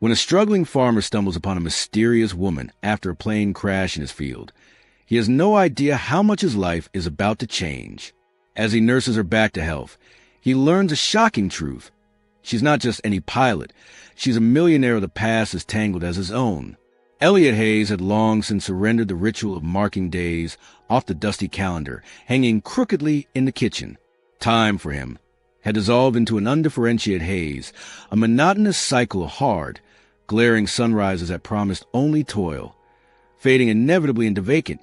when a struggling farmer stumbles upon a mysterious woman after a plane crash in his field. He has no idea how much his life is about to change. As he nurses her back to health, he learns a shocking truth. She's not just any pilot. She's a millionaire of the past as tangled as his own. Elliot Hayes had long since surrendered the ritual of marking days off the dusty calendar, hanging crookedly in the kitchen. Time for him had dissolved into an undifferentiated haze, a monotonous cycle of hard, glaring sunrises that promised only toil, fading inevitably into vacant,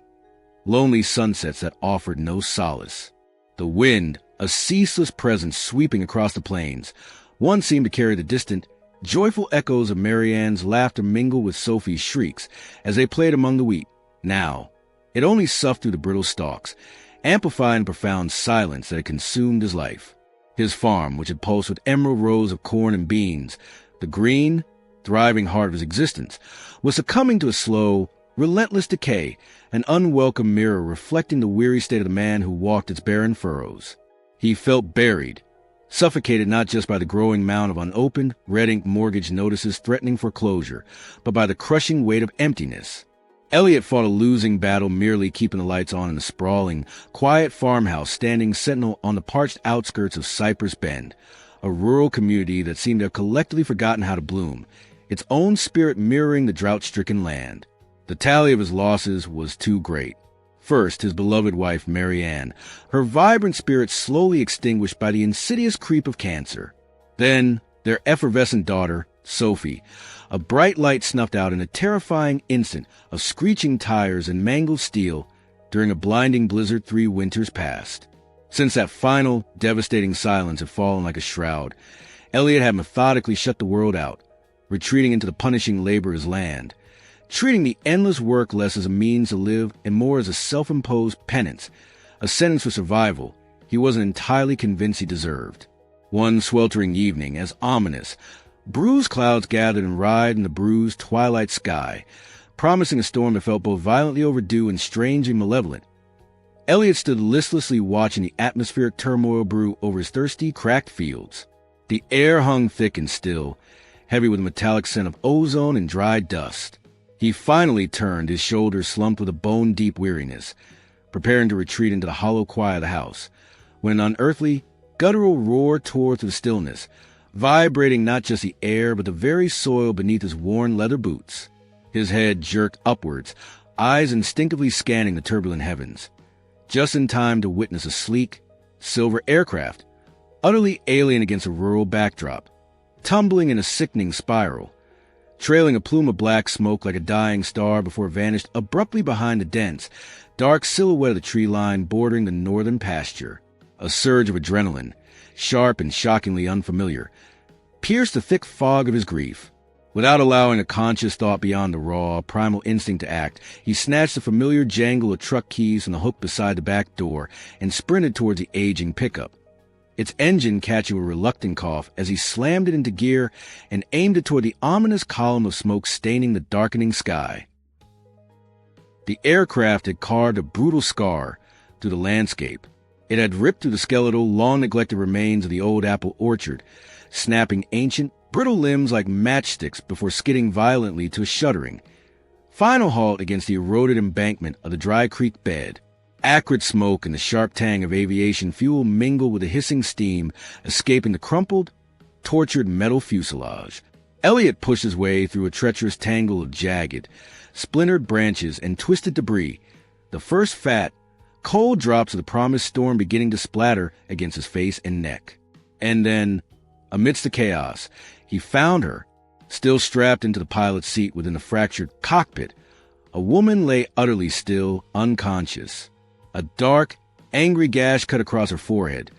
lonely sunsets that offered no solace. The wind, a ceaseless presence sweeping across the plains, one seemed to carry the distant, joyful echoes of Marianne's laughter mingled with Sophie's shrieks as they played among the wheat. Now, it only soughed through the brittle stalks, amplifying the profound silence that had consumed his life. His farm, which had pulsed with emerald rows of corn and beans, the green, thriving heart of his existence, was succumbing to a slow, relentless decay, an unwelcome mirror reflecting the weary state of the man who walked its barren furrows. He felt buried, suffocated not just by the growing mound of unopened, red-ink mortgage notices threatening foreclosure, but by the crushing weight of emptiness. Elliot fought a losing battle merely keeping the lights on in the sprawling, quiet farmhouse standing sentinel on the parched outskirts of Cypress Bend, a rural community that seemed to have collectively forgotten how to bloom, its own spirit mirroring the drought-stricken land. The tally of his losses was too great. First, his beloved wife, Marianne, her vibrant spirit slowly extinguished by the insidious creep of cancer. Then, their effervescent daughter, Sophie, a bright light snuffed out in a terrifying instant of screeching tires and mangled steel during a blinding blizzard 3 winters past. Since that final, devastating silence had fallen like a shroud, Elliot had methodically shut the world out, retreating into the punishing labor of his land, treating the endless work less as a means to live and more as a self-imposed penance, a sentence for survival he wasn't entirely convinced he deserved. One sweltering evening, as ominous, bruised clouds gathered and writhed in the bruised twilight sky, promising a storm that felt both violently overdue and strangely malevolent. Elliot stood listlessly watching the atmospheric turmoil brew over his thirsty, cracked fields. The air hung thick and still, heavy with a metallic scent of ozone and dried dust. He finally turned, his shoulders slumped with a bone-deep weariness, preparing to retreat into the hollow quiet of the house, when an unearthly, guttural roar tore through the stillness, vibrating not just the air but the very soil beneath his worn leather boots. His head jerked upwards, eyes instinctively scanning the turbulent heavens, just in time to witness a sleek, silver aircraft, utterly alien against a rural backdrop, tumbling in a sickening spiral, trailing a plume of black smoke like a dying star before it vanished abruptly behind the dense, dark silhouette of the tree line bordering the northern pasture. A surge of adrenaline, sharp and shockingly unfamiliar, pierced the thick fog of his grief. Without allowing a conscious thought beyond the raw, primal instinct to act, he snatched the familiar jangle of truck keys from the hook beside the back door and sprinted towards the aging pickup, its engine catching a reluctant cough as he slammed it into gear and aimed it toward the ominous column of smoke staining the darkening sky. The aircraft had carved a brutal scar through the landscape. It had ripped through the skeletal, long-neglected remains of the old apple orchard, snapping ancient, brittle limbs like matchsticks before skidding violently to a shuddering final halt against the eroded embankment of the dry creek bed. Acrid smoke and the sharp tang of aviation fuel mingled with the hissing steam escaping the crumpled, tortured metal fuselage. Elliot pushed his way through a treacherous tangle of jagged, splintered branches and twisted debris, the first fat, cold drops of the promised storm beginning to splatter against his face and neck. And then, amidst the chaos, he found her, still strapped into the pilot's seat within the fractured cockpit. A woman lay utterly still, unconscious. A dark, angry gash cut across her forehead,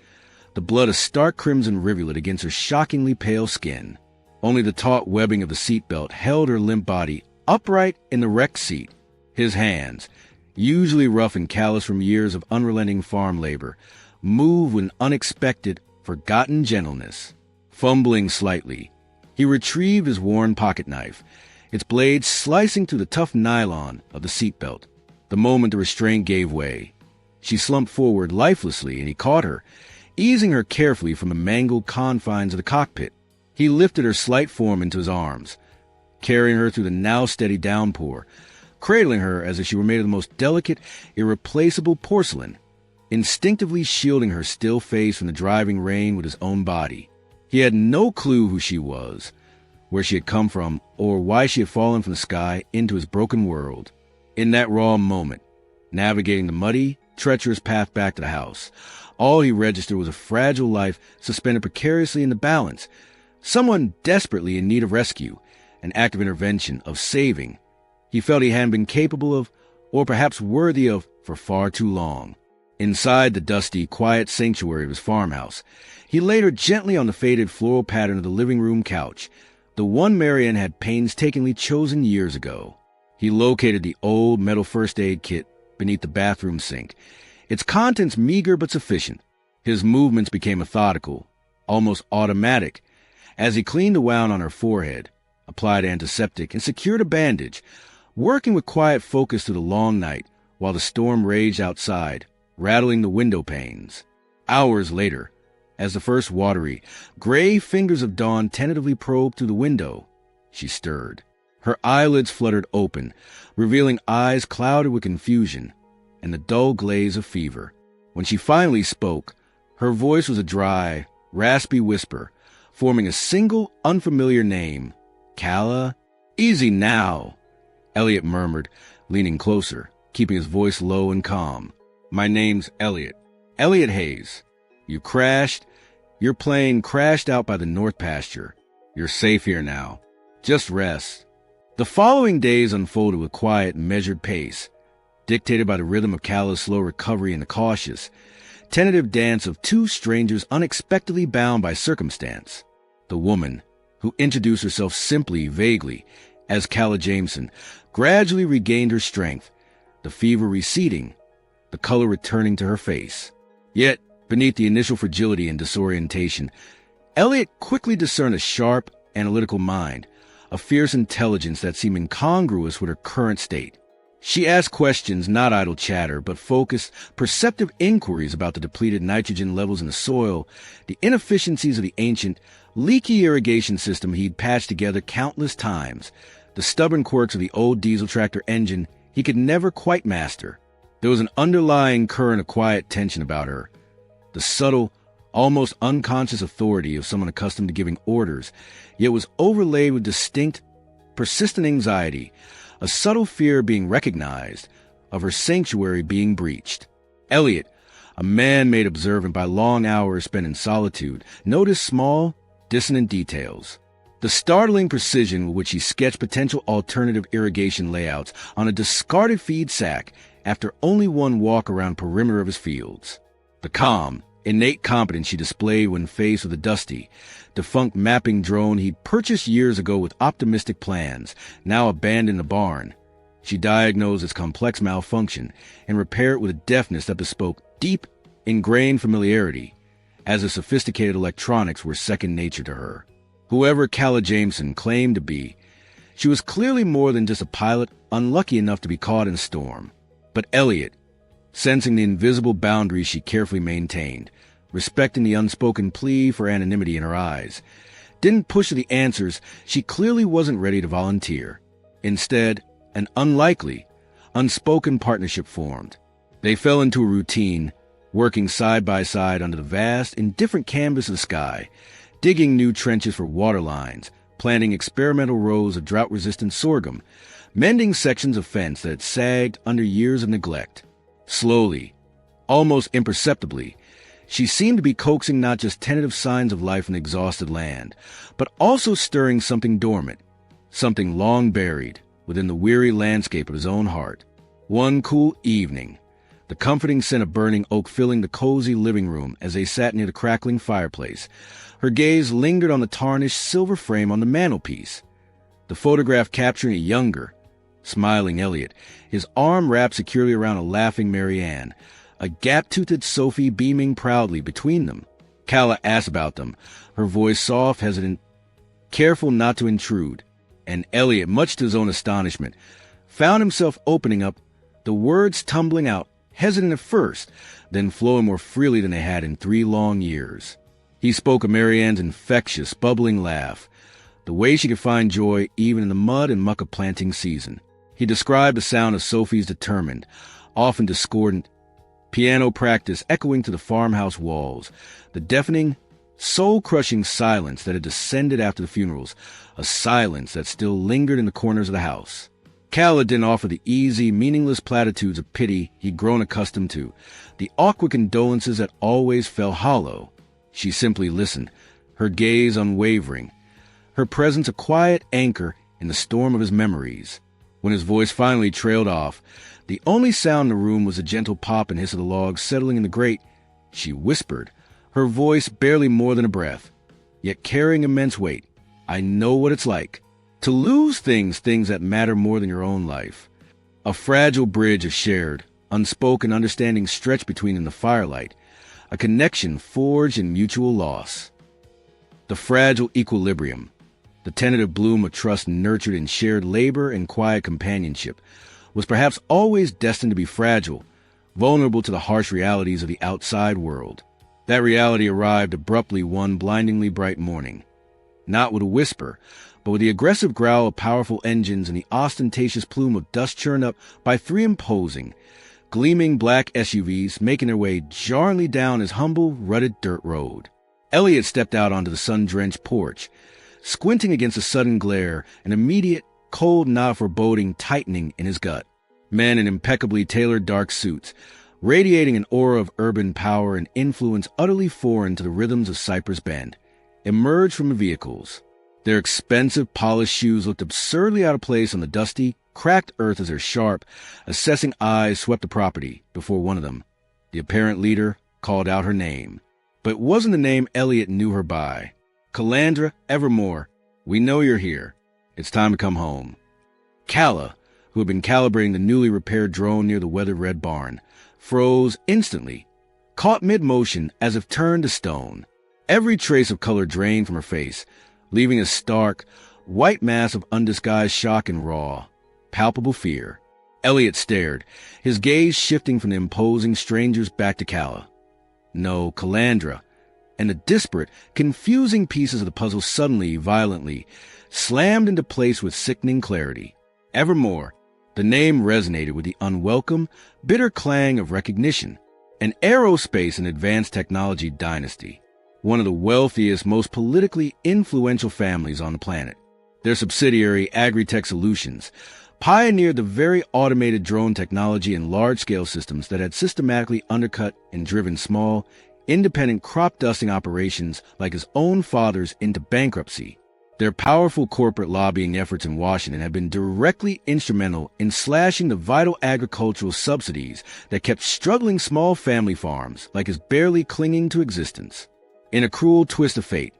the blood a stark crimson rivulet against her shockingly pale skin. Only the taut webbing of the seatbelt held her limp body upright in the wrecked seat. His hands, usually rough and callous from years of unrelenting farm labor, moved with an unexpected, forgotten gentleness. Fumbling slightly, he retrieved his worn pocket knife, its blade slicing through the tough nylon of the seatbelt. The moment the restraint gave way, she slumped forward lifelessly, and he caught her, easing her carefully from the mangled confines of the cockpit. He lifted her slight form into his arms, carrying her through the now steady downpour, cradling her as if she were made of the most delicate, irreplaceable porcelain, instinctively shielding her still face from the driving rain with his own body. He had no clue who she was, where she had come from, or why she had fallen from the sky into his broken world. In that raw moment, navigating the muddy, treacherous path back to the house, all he registered was a fragile life suspended precariously in the balance, someone desperately in need of rescue, an act of intervention, of saving, he felt he hadn't been capable of, or perhaps worthy of, for far too long. Inside the dusty, quiet sanctuary of his farmhouse, he laid her gently on the faded floral pattern of the living room couch, the one Marianne had painstakingly chosen years ago. He located the old metal first aid kit beneath the bathroom sink, its contents meager but sufficient. His movements became methodical, almost automatic, as he cleaned the wound on her forehead, applied antiseptic, and secured a bandage, working with quiet focus through the long night while the storm raged outside, rattling the window panes. Hours later, as the first watery, gray fingers of dawn tentatively probed through the window, she stirred. Her eyelids fluttered open, revealing eyes clouded with confusion and the dull glaze of fever. When she finally spoke, her voice was a dry, raspy whisper, forming a single, unfamiliar name. Calla? Easy now, Elliot murmured, leaning closer, keeping his voice low and calm. My name's Elliot. Elliot Hayes. You crashed. Your plane crashed out by the north pasture. You're safe here now. Just rest. The following days unfolded with quiet, measured pace, dictated by the rhythm of Calla's slow recovery and the cautious, tentative dance of two strangers unexpectedly bound by circumstance. The woman, who introduced herself simply, vaguely, as Calla Jameson, gradually regained her strength, the fever receding, the color returning to her face. Yet, beneath the initial fragility and disorientation, Elliot quickly discerned a sharp, analytical mind, a fierce intelligence that seemed incongruous with her current state. She asked questions, not idle chatter, but focused, perceptive inquiries about the depleted nitrogen levels in the soil, the inefficiencies of the ancient, leaky irrigation system he'd patched together countless times, the stubborn quirks of the old diesel tractor engine he could never quite master. There was an underlying current of quiet tension about her, the subtle, almost unconscious authority of someone accustomed to giving orders, yet was overlaid with distinct, persistent anxiety, a subtle fear of being recognized, of her sanctuary being breached. Elliot, a man made observant by long hours spent in solitude, noticed small, dissonant details. The startling precision with which he sketched potential alternative irrigation layouts on a discarded feed sack after only one walk around the perimeter of his fields. The calm, innate competence she displayed when faced with a dusty, defunct mapping drone he'd purchased years ago with optimistic plans, now abandoned in the barn. She diagnosed its complex malfunction and repaired it with a deftness that bespoke deep, ingrained familiarity, as if sophisticated electronics were second nature to her. Whoever Calla Jameson claimed to be, she was clearly more than just a pilot unlucky enough to be caught in a storm. But Elliot, sensing the invisible boundaries she carefully maintained, respecting the unspoken plea for anonymity in her eyes, didn't push the answers she clearly wasn't ready to volunteer. Instead, an unlikely, unspoken partnership formed. They fell into a routine, working side by side under the vast, indifferent canvas of the sky, digging new trenches for water lines, planting experimental rows of drought-resistant sorghum, mending sections of fence that had sagged under years of neglect. Slowly, almost imperceptibly, she seemed to be coaxing not just tentative signs of life in the exhausted land, but also stirring something dormant, something long buried within the weary landscape of his own heart. One cool evening, the comforting scent of burning oak filling the cozy living room as they sat near the crackling fireplace, her gaze lingered on the tarnished silver frame on the mantelpiece, the photograph capturing a younger, smiling Elliot, his arm wrapped securely around a laughing Marianne, a gap-toothed Sophie beaming proudly between them. Calla asked about them, her voice soft, hesitant, careful not to intrude, and Elliot, much to his own astonishment, found himself opening up, the words tumbling out, hesitant at first, then flowing more freely than they had in 3 long years. He spoke of Marianne's infectious, bubbling laugh, the way she could find joy even in the mud and muck of planting season. He described the sound of Sophie's determined, often discordant, piano practice echoing to the farmhouse walls, the deafening, soul-crushing silence that had descended after the funerals, a silence that still lingered in the corners of the house. Calla didn't offer the easy, meaningless platitudes of pity he'd grown accustomed to, the awkward condolences that always fell hollow. She simply listened, her gaze unwavering, her presence a quiet anchor in the storm of his memories. When his voice finally trailed off, the only sound in the room was the gentle pop and hiss of the logs settling in the grate. She whispered, her voice barely more than a breath, yet carrying immense weight. "I know what it's like. To lose things that matter more than your own life." A fragile bridge of shared, unspoken understanding stretched between in the firelight, a connection forged in mutual loss. The fragile equilibrium, the tentative bloom of trust nurtured in shared labor and quiet companionship, was perhaps always destined to be fragile, vulnerable to the harsh realities of the outside world. That reality arrived abruptly one blindingly bright morning, not with a whisper, but with the aggressive growl of powerful engines and the ostentatious plume of dust churned up by three imposing, gleaming black SUVs making their way jarringly down his humble, rutted dirt road. Elliot stepped out onto the sun-drenched porch, squinting against the sudden glare, an immediate, cold knot of foreboding tightening in his gut. Men in impeccably tailored dark suits, radiating an aura of urban power and influence utterly foreign to the rhythms of Cypress Bend, emerged from the vehicles. Their expensive, polished shoes looked absurdly out of place on the dusty, cracked earth as their sharp, assessing eyes swept the property before one of them, the apparent leader, called out her name. But it wasn't the name Elliot knew her by. "Calandra Evermore, we know you're here. It's time to come home." Calla, who had been calibrating the newly repaired drone near the weathered red barn, froze instantly, caught mid-motion as if turned to stone. Every trace of color drained from her face, leaving a stark, white mass of undisguised shock and raw, palpable fear. Elliot stared, his gaze shifting from the imposing strangers back to Calla. No, Calandra, and the disparate, confusing pieces of the puzzle suddenly, violently, slammed into place with sickening clarity. Evermore, the name resonated with the unwelcome, bitter clang of recognition. An aerospace and advanced technology dynasty, one of the wealthiest, most politically influential families on the planet. Their subsidiary, Agritech Solutions, pioneered the very automated drone technology and large-scale systems that had systematically undercut and driven small, independent crop-dusting operations like his own father's into bankruptcy. Their powerful corporate lobbying efforts in Washington have been directly instrumental in slashing the vital agricultural subsidies that kept struggling small family farms like his barely clinging to existence. In a cruel twist of fate,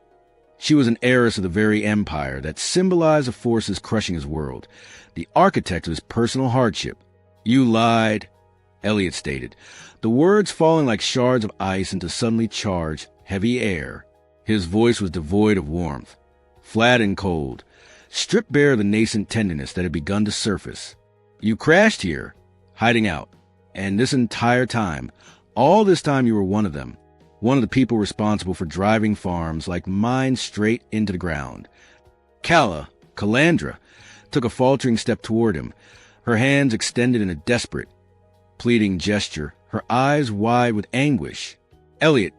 she was an heiress of the very empire that symbolized the forces crushing his world, the architect of his personal hardship. "You lied," Elliot stated, the words falling like shards of ice into suddenly charged, heavy air. His voice was devoid of warmth, flat and cold, stripped bare of the nascent tenderness that had begun to surface. "You crashed here, hiding out, and this entire time, all this time you were one of them. One of the people responsible for driving farms like mine straight into the ground." Calandra, took a faltering step toward him, her hands extended in a desperate, pleading gesture, her eyes wide with anguish. "Elliot,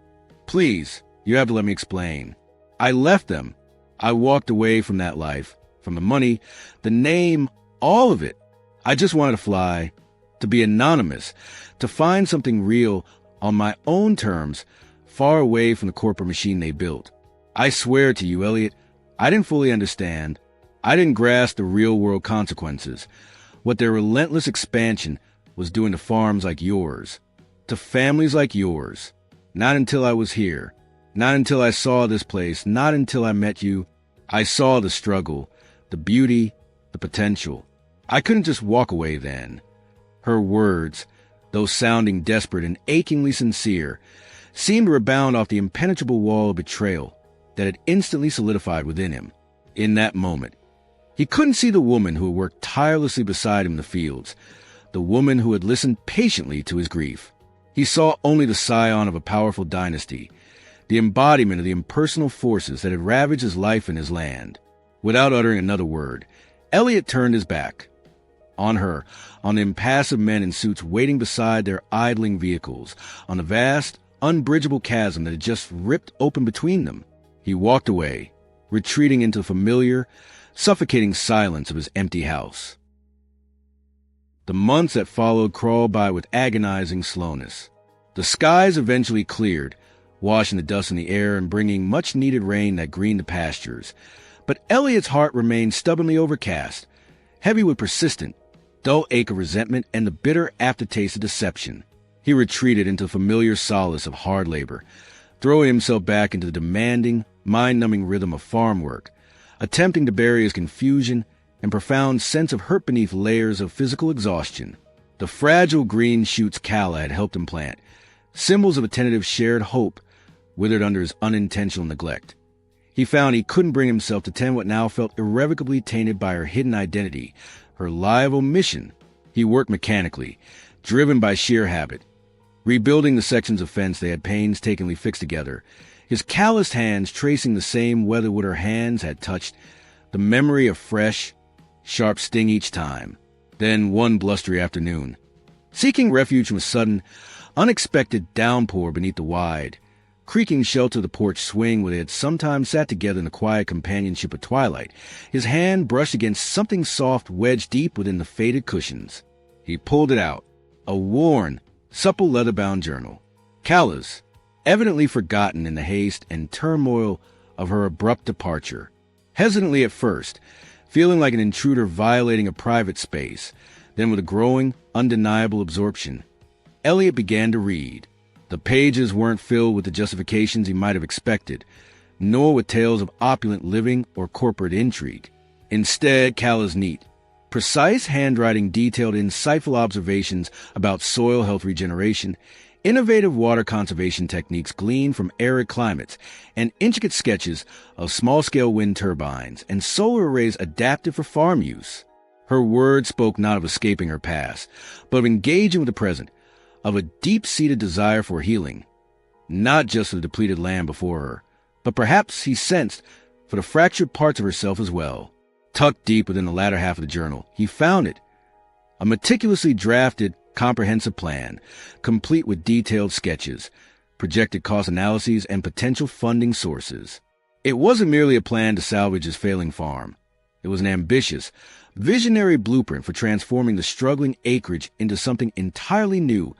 please, you have to let me explain. I left them. I walked away from that life, from the money, the name, all of it. I just wanted to fly, to be anonymous, to find something real on my own terms, far away from the corporate machine they built. I swear to you, Elliot, I didn't fully understand. I didn't grasp the real-world consequences, what their relentless expansion was doing to farms like yours, to families like yours. Not until I was here, not until I saw this place, not until I met you. I saw the struggle, the beauty, the potential. I couldn't just walk away then." Her words, though sounding desperate and achingly sincere, seemed to rebound off the impenetrable wall of betrayal that had instantly solidified within him. In that moment, he couldn't see the woman who had worked tirelessly beside him in the fields, the woman who had listened patiently to his grief. He saw only the scion of a powerful dynasty, the embodiment of the impersonal forces that had ravaged his life and his land. Without uttering another word, Elliot turned his back. On her, on the impassive men in suits waiting beside their idling vehicles, on the vast, unbridgeable chasm that had just ripped open between them. He walked away, retreating into the familiar, suffocating silence of his empty house. The months that followed crawled by with agonizing slowness. The skies eventually cleared, washing the dust in the air and bringing much-needed rain that greened the pastures. But Elliot's heart remained stubbornly overcast, heavy with persistent, dull ache of resentment and the bitter aftertaste of deception. He retreated into the familiar solace of hard labor, throwing himself back into the demanding, mind-numbing rhythm of farm work, attempting to bury his confusion and profound sense of hurt beneath layers of physical exhaustion. The fragile green shoots Calla had helped him plant, symbols of a tentative shared hope, withered under his unintentional neglect. He found he couldn't bring himself to tend what now felt irrevocably tainted by her hidden identity, her live omission. He worked mechanically, driven by sheer habit, rebuilding the sections of fence they had painstakingly fixed together, his calloused hands tracing the same weatherwood her hands had touched, the memory of fresh, sharp sting each time. Then one blustery afternoon, seeking refuge from a sudden, unexpected downpour beneath the wide, creaking shelter of the porch swing where they had sometimes sat together in the quiet companionship of twilight, his hand brushed against something soft wedged deep within the faded cushions. He pulled it out, a worn, supple leather-bound journal. Calla's, evidently forgotten in the haste and turmoil of her abrupt departure. Hesitantly at first, feeling like an intruder violating a private space, then with a growing, undeniable absorption, Elliot began to read. The pages weren't filled with the justifications he might have expected, nor with tales of opulent living or corporate intrigue. Instead, Calla's neat, precise handwriting detailed insightful observations about soil health regeneration, innovative water conservation techniques gleaned from arid climates, and intricate sketches of small-scale wind turbines and solar arrays adapted for farm use. Her words spoke not of escaping her past, but of engaging with the present, of a deep-seated desire for healing, not just for the depleted land before her, but perhaps, he sensed, for the fractured parts of herself as well. Tucked deep within the latter half of the journal, he found it, a meticulously drafted, comprehensive plan, complete with detailed sketches, projected cost analyses, and potential funding sources. It wasn't merely a plan to salvage his failing farm. It was an ambitious, visionary blueprint for transforming the struggling acreage into something entirely new,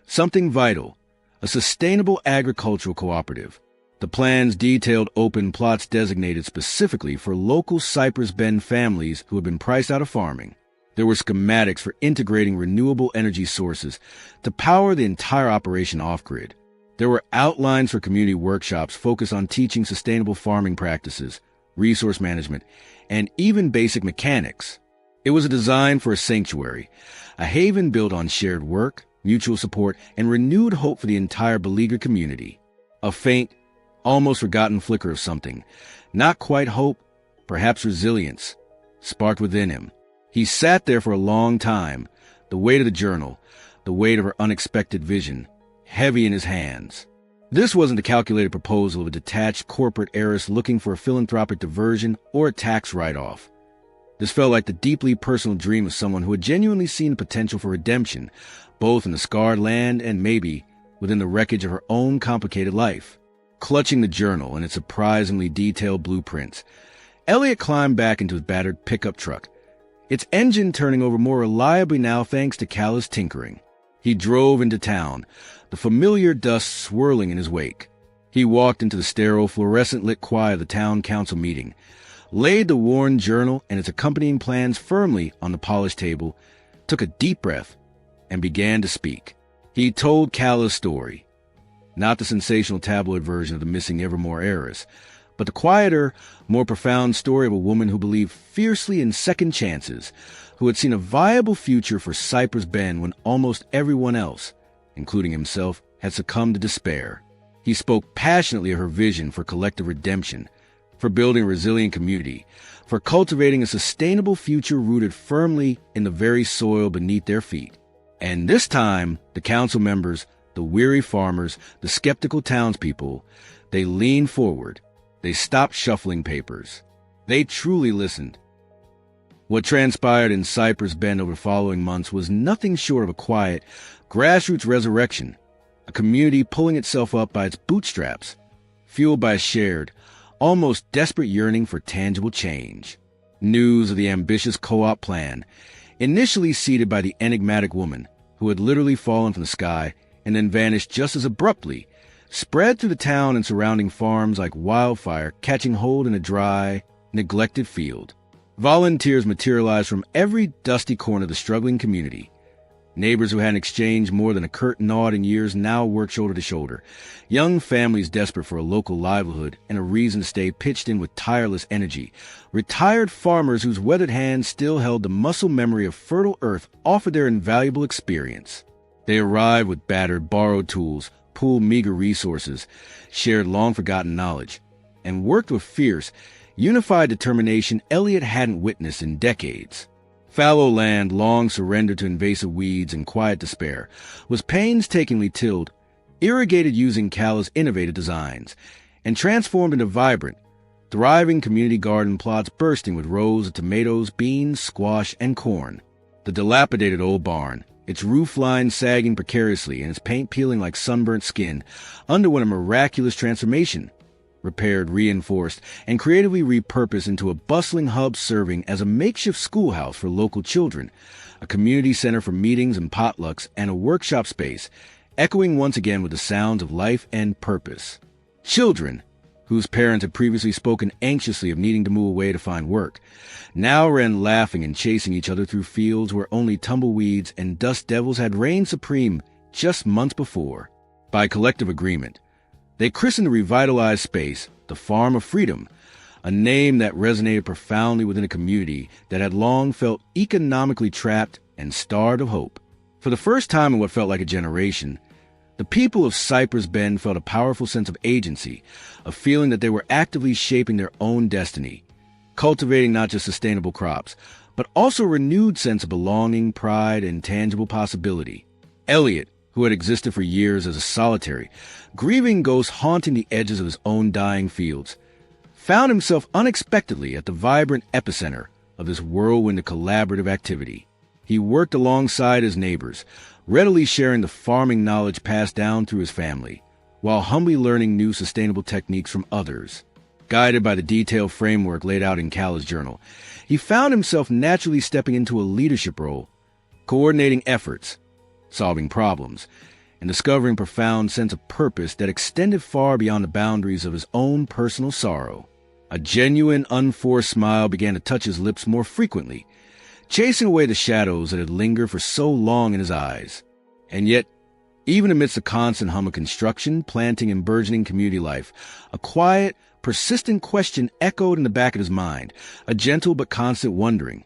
something vital, a sustainable agricultural cooperative. The plans detailed open plots designated specifically for local Cypress Bend families who had been priced out of farming. There were schematics for integrating renewable energy sources to power the entire operation off-grid. There were outlines for community workshops focused on teaching sustainable farming practices, resource management, and even basic mechanics. It was a design for a sanctuary, a haven built on shared work, mutual support, and renewed hope for the entire beleaguered community. A faint, almost forgotten flicker of something, not quite hope, perhaps resilience, sparked within him. He sat there for a long time, the weight of the journal, the weight of her unexpected vision, heavy in his hands. This wasn't the calculated proposal of a detached corporate heiress looking for a philanthropic diversion or a tax write-off. This felt like the deeply personal dream of someone who had genuinely seen the potential for redemption, both in the scarred land and maybe within the wreckage of her own complicated life. Clutching the journal and its surprisingly detailed blueprints, Elliot climbed back into his battered pickup truck, its engine turning over more reliably now thanks to Calla's tinkering. He drove into town, the familiar dust swirling in his wake. He walked into the sterile, fluorescent-lit quiet of the town council meeting, laid the worn journal and its accompanying plans firmly on the polished table, took a deep breath, and began to speak. He told Calla's story, not the sensational tabloid version of the missing Evermore heiress, but the quieter, more profound story of a woman who believed fiercely in second chances, who had seen a viable future for Cypress Bend when almost everyone else, including himself, had succumbed to despair. He spoke passionately of her vision for collective redemption, for building a resilient community, for cultivating a sustainable future rooted firmly in the very soil beneath their feet. And this time, the council members, the weary farmers, the skeptical townspeople, they leaned forward. They stopped shuffling papers. They truly listened. What transpired in Cypress Bend over the following months was nothing short of a quiet, grassroots resurrection, a community pulling itself up by its bootstraps, fueled by a shared, almost desperate yearning for tangible change. News of the ambitious co-op plan, initially seeded by the enigmatic woman who had literally fallen from the sky and then vanished just as abruptly, spread through the town and surrounding farms like wildfire, catching hold in a dry, neglected field. Volunteers materialized from every dusty corner of the struggling community. Neighbors who hadn't exchanged more than a curt nod in years now worked shoulder to shoulder. Young families desperate for a local livelihood and a reason to stay pitched in with tireless energy. Retired farmers whose weathered hands still held the muscle memory of fertile earth offered their invaluable experience. They arrived with battered, borrowed tools, pooled meager resources, shared long-forgotten knowledge, and worked with fierce, unified determination Elliot hadn't witnessed in decades. Fallow land, long surrendered to invasive weeds and quiet despair, was painstakingly tilled, irrigated using Cala's innovative designs, and transformed into vibrant, thriving community garden plots bursting with rows of tomatoes, beans, squash, and corn. The dilapidated old barn, its roof line sagging precariously and its paint peeling like sunburnt skin, underwent a miraculous transformation. Repaired, reinforced, and creatively repurposed into a bustling hub serving as a makeshift schoolhouse for local children, a community center for meetings and potlucks, and a workshop space, echoing once again with the sounds of life and purpose. Children, whose parents had previously spoken anxiously of needing to move away to find work, now ran laughing and chasing each other through fields where only tumbleweeds and dust devils had reigned supreme just months before. By collective agreement, they christened the revitalized space the Farm of Freedom, a name that resonated profoundly within a community that had long felt economically trapped and starved of hope. For the first time in what felt like a generation, the people of Cypress Bend felt a powerful sense of agency, a feeling that they were actively shaping their own destiny, cultivating not just sustainable crops, but also a renewed sense of belonging, pride, and tangible possibility. Elliot, who had existed for years as a solitary, grieving ghost haunting the edges of his own dying fields, found himself unexpectedly at the vibrant epicenter of this whirlwind of collaborative activity. He worked alongside his neighbors, readily sharing the farming knowledge passed down through his family, while humbly learning new sustainable techniques from others. Guided by the detailed framework laid out in Cala's journal, he found himself naturally stepping into a leadership role, coordinating efforts, solving problems, and discovering a profound sense of purpose that extended far beyond the boundaries of his own personal sorrow. A genuine, unforced smile began to touch his lips more frequently, chasing away the shadows that had lingered for so long in his eyes. And yet, even amidst the constant hum of construction, planting, and burgeoning community life, a quiet, persistent question echoed in the back of his mind, a gentle but constant wondering.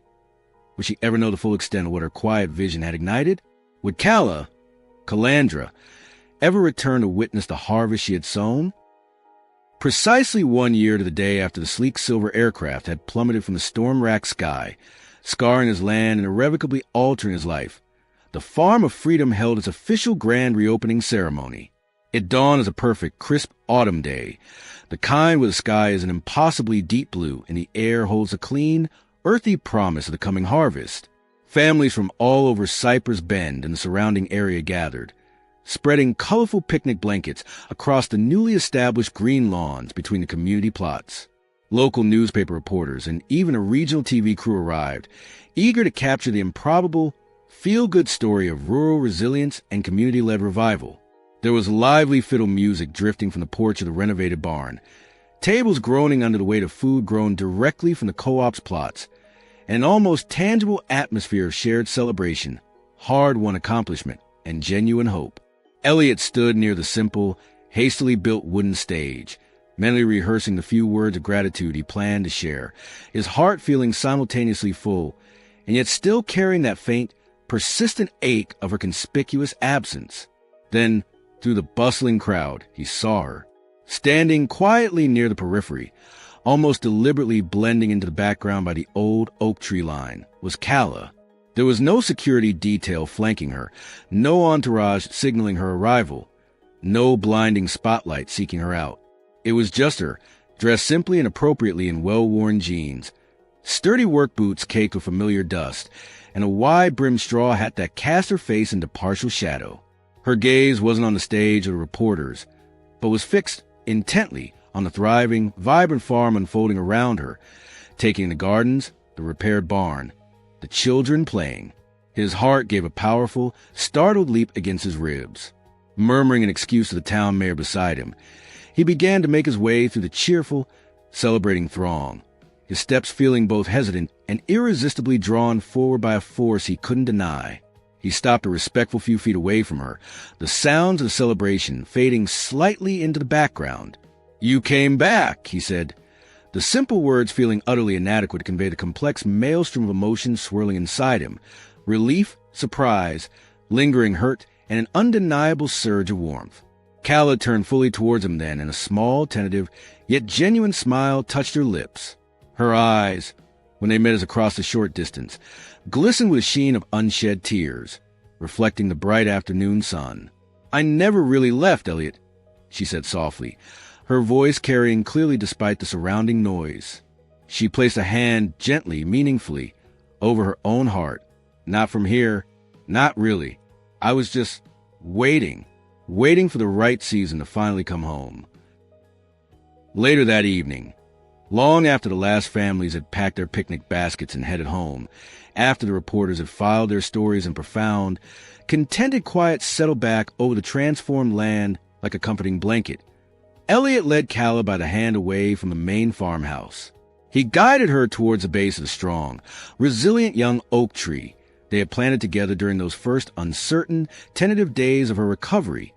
Would she ever know the full extent of what her quiet vision had ignited? Would Calandra, ever return to witness the harvest she had sown? Precisely 1 year to the day after the sleek silver aircraft had plummeted from the storm-racked sky, scarring his land and irrevocably altering his life, the Farm of Freedom held its official grand reopening ceremony. It dawned as a perfect, crisp autumn day, the kind where the sky is an impossibly deep blue and the air holds a clean, earthy promise of the coming harvest. Families from all over Cypress Bend and the surrounding area gathered, spreading colorful picnic blankets across the newly established green lawns between the community plots. Local newspaper reporters and even a regional TV crew arrived, eager to capture the improbable, feel-good story of rural resilience and community-led revival. There was lively fiddle music drifting from the porch of the renovated barn, tables groaning under the weight of food grown directly from the co-op's plots, an almost tangible atmosphere of shared celebration, hard-won accomplishment, and genuine hope. Elliot stood near the simple, hastily built wooden stage, mentally rehearsing the few words of gratitude he planned to share, his heart feeling simultaneously full, and yet still carrying that faint, persistent ache of her conspicuous absence. Then, through the bustling crowd, he saw her, standing quietly near the periphery, almost deliberately blending into the background by the old oak tree line, was Cala. There was no security detail flanking her, no entourage signaling her arrival, no blinding spotlight seeking her out. It was just her, dressed simply and appropriately in well-worn jeans, sturdy work boots caked with familiar dust, and a wide-brimmed straw hat that cast her face into partial shadow. Her gaze wasn't on the stage or the reporters, but was fixed intently on the thriving, vibrant farm unfolding around her, taking the gardens, the repaired barn, the children playing. His heart gave a powerful, startled leap against his ribs. Murmuring an excuse to the town mayor beside him, he began to make his way through the cheerful, celebrating throng, his steps feeling both hesitant and irresistibly drawn forward by a force he couldn't deny. He stopped a respectful few feet away from her, the sounds of the celebration fading slightly into the background. "You came back," he said, the simple words feeling utterly inadequate to convey the complex maelstrom of emotions swirling inside him: relief, surprise, lingering hurt, and an undeniable surge of warmth. Calla turned fully towards him then, and a small, tentative, yet genuine smile touched her lips. Her eyes, when they met us across the short distance, glistened with a sheen of unshed tears, reflecting the bright afternoon sun. "I never really left, Elliot," she said softly, her voice carrying clearly despite the surrounding noise. She placed a hand gently, meaningfully, over her own heart. "Not from here. Not really. I was just waiting for the right season to finally come home." Later that evening, long after the last families had packed their picnic baskets and headed home, after the reporters had filed their stories in profound, contented quiet settled back over the transformed land like a comforting blanket, Elliot led Calla by the hand away from the main farmhouse. He guided her towards the base of the strong, resilient young oak tree they had planted together during those first uncertain, tentative days of her recovery,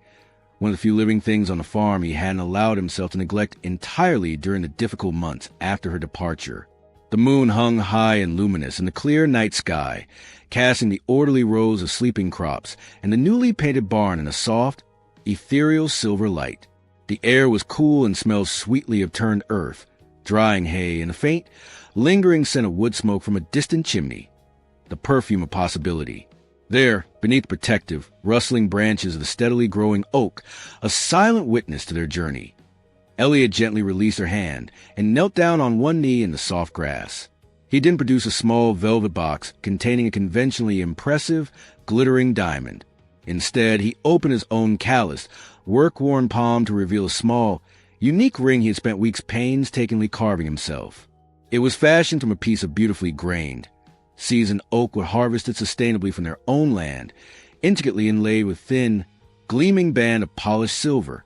one of the few living things on the farm he hadn't allowed himself to neglect entirely during the difficult months after her departure. The moon hung high and luminous in the clear night sky, casting the orderly rows of sleeping crops and the newly painted barn in a soft, ethereal silver light. The air was cool and smelled sweetly of turned earth, drying hay, and a faint, lingering scent of wood smoke from a distant chimney, the perfume of possibility. There, beneath the protective, rustling branches of the steadily growing oak, a silent witness to their journey, Elliot gently released her hand and knelt down on one knee in the soft grass. He didn't produce a small velvet box containing a conventionally impressive, glittering diamond. Instead, he opened his own calloused, work-worn palm to reveal a small, unique ring he had spent weeks painstakingly carving himself. It was fashioned from a piece of beautifully grained, seasoned oak wood harvested sustainably from their own land, intricately inlaid with thin, gleaming band of polished silver,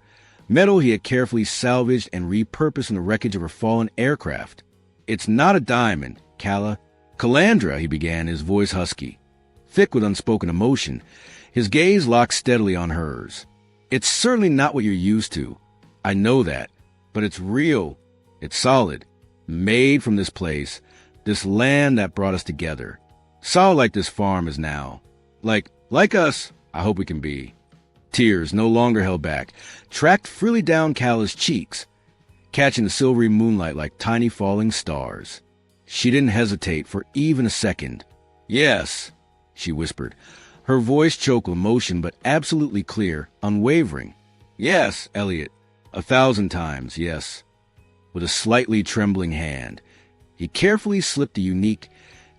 metal he had carefully salvaged and repurposed from the wreckage of her fallen aircraft. "It's not a diamond, Calla. Calandra," he began, his voice husky, thick with unspoken emotion, his gaze locked steadily on hers. "It's certainly not what you're used to. I know that. But it's real. It's solid. Made from this place, this land that brought us together. Solid like this farm is now. Like us, I hope we can be." Tears, no longer held back, tracked freely down Calla's cheeks, catching the silvery moonlight like tiny falling stars. She didn't hesitate for even a second. "Yes," she whispered, her voice choked with emotion but absolutely clear, unwavering. "Yes, Elliot. 1,000 times, yes." With a slightly trembling hand, he carefully slipped a unique,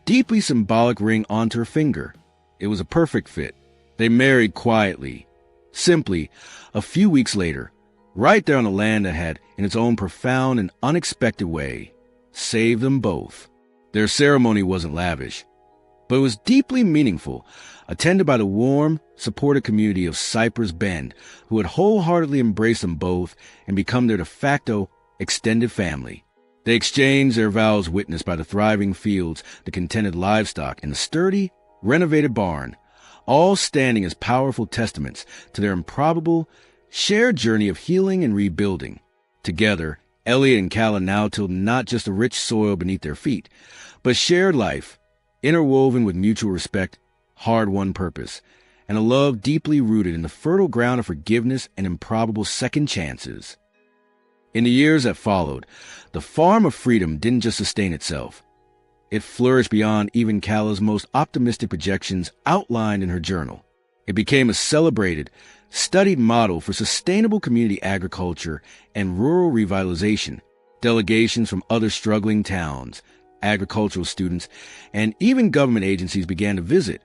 deeply symbolic ring onto her finger. It was a perfect fit. They married quietly, simply, a few weeks later, right there on the land that had, in its own profound and unexpected way, saved them both. Their ceremony wasn't lavish, but it was deeply meaningful, attended by the warm, supportive community of Cypress Bend, who had wholeheartedly embraced them both and become their de facto extended family. They exchanged their vows witnessed by the thriving fields, the contented livestock, and the sturdy, renovated barn, all standing as powerful testaments to their improbable, shared journey of healing and rebuilding. Together, Elliot and Calla now tilled not just the rich soil beneath their feet, but shared life, interwoven with mutual respect, hard-won purpose, and a love deeply rooted in the fertile ground of forgiveness and improbable second chances. In the years that followed, the farm of freedom didn't just sustain itself. It flourished beyond even Calla's most optimistic projections outlined in her journal. It became a celebrated, studied model for sustainable community agriculture and rural revitalization, Delegations from other struggling towns, agricultural students, and even government agencies began to visit,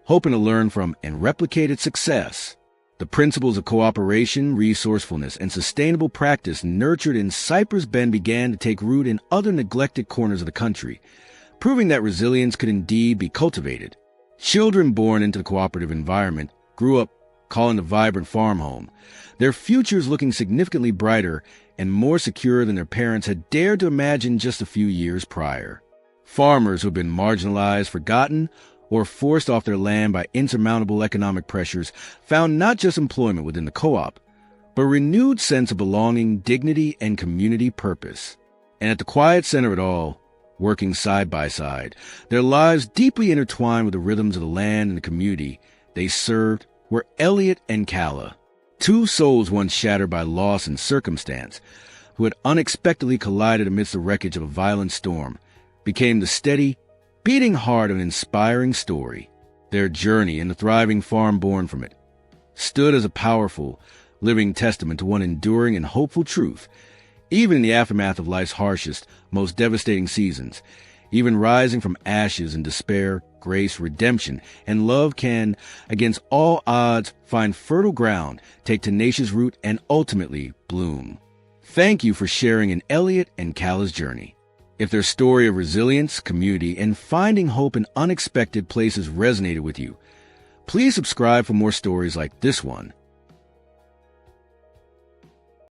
hoping to learn from and replicate its success. The principles of cooperation, resourcefulness, and sustainable practice nurtured in Cypress Bend began to take root in other neglected corners of the country, proving that resilience could indeed be cultivated. Children born into the cooperative environment grew up calling the vibrant farm home, their futures looking significantly brighter and more secure than their parents had dared to imagine just a few years prior. Farmers who had been marginalized, forgotten, or forced off their land by insurmountable economic pressures found not just employment within the co-op, but a renewed sense of belonging, dignity, and community purpose. And at the quiet center of it all, working side by side, their lives deeply intertwined with the rhythms of the land and the community they served, were Elliot and Calla, two souls once shattered by loss and circumstance, who had unexpectedly collided amidst the wreckage of a violent storm, became the steady, beating heart of an inspiring story. Their journey and the thriving farm born from it stood as a powerful, living testament to one enduring and hopeful truth. Even in the aftermath of life's harshest, most devastating seasons, even rising from ashes in despair, grace, redemption, and love can, against all odds, find fertile ground, take tenacious root, and ultimately bloom. Thank you for sharing in Elliot and Calla's journey. If their story of resilience, community, and finding hope in unexpected places resonated with you, please subscribe for more stories like this one.